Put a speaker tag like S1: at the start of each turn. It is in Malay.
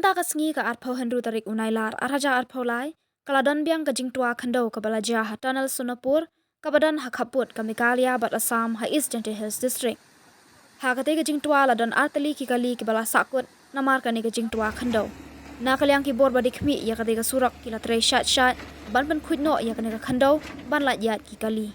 S1: Banta ka sngi ka arpau Khyndew tarik unailar araja arpau lai kaladon biang ka Jingtwa Khyndew ka balaja ha tunnel Sonapur kabadan hakaput kamikalia bat Assam ha East Jante Hills District. Hakate ka Jingtwa ladon Tylli ki kali ki bala Sahkut namar ka ni ka Jingtwa Khyndew. Na kalyang ki bor badik mi ya kate ka surak ki latre shat ban pen khut no ya ka ni ka Khyndew ban lat yat ki kali.